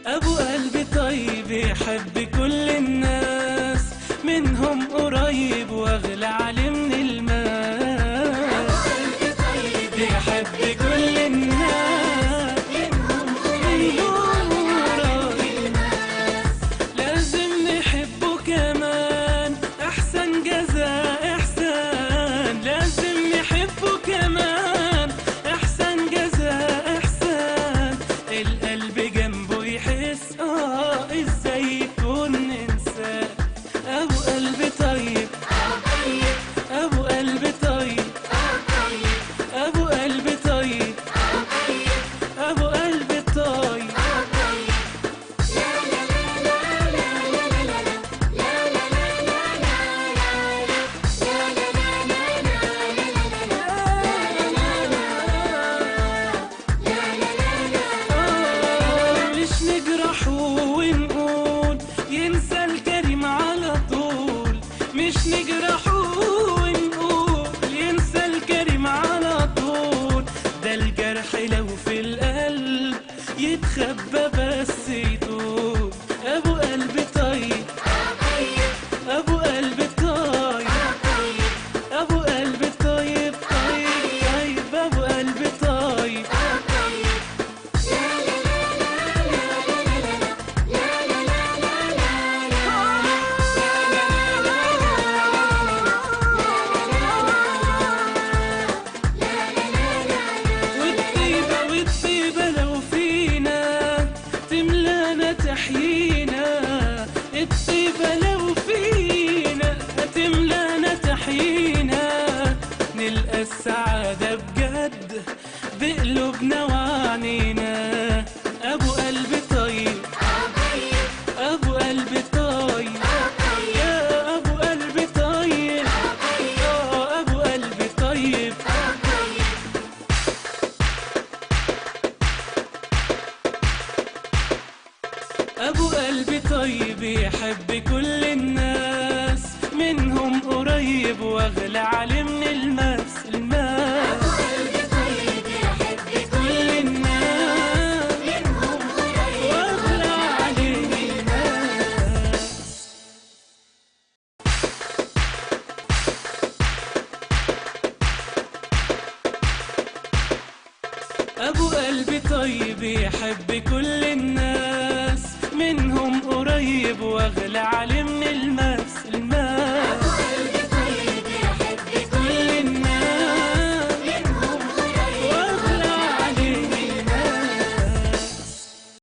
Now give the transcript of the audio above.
ابو قلبي طيب يحب كل الناس، منهم قريب واغلى عليه من الماس. ابو قلبي طيب يحب كل الناس، منهم قريب قريب. لازم نحبه كمان، احسن جزاء احسان. لازم نحبه كمان، احسن جزاء احسان. القلب جنبه يحس ازاي يكون انسان. ابو قلب طيب، ابو قلب طيب، ابو قلب طيب، ابو قلب طيب. مش نجرحه ونقول ينسى الكريم على طول. مش نجرحه ونقول ينسى الكريم على طول. ده الجرح لو في القلب يتخبى بس يطول. ابو قلب طيب، ابو قلب طيب، ابو قلب طيب طيب طيب، ابو قلب طيب. والطيبة والطيبة لو فينا تملانا تحيينا. الطيبة لو فينا تملانا تحيينا. نلقى السعادة بجد بقلوبنا وعنينا. أبو قلب طيب، أبو قلب طيب، يا أبو قلب طيب، أبو قلب طيب. أبو قلبي طيب يحب كل الناس، منهم قريب واغلى عليه من الماس الماس. أبو قلبي طيب يحب كل الناس، منهم قريب واغلى عليه من الماس. أبو قلبي طيب يحب كل الناس، منهم قريب واغلى عليه من الماس.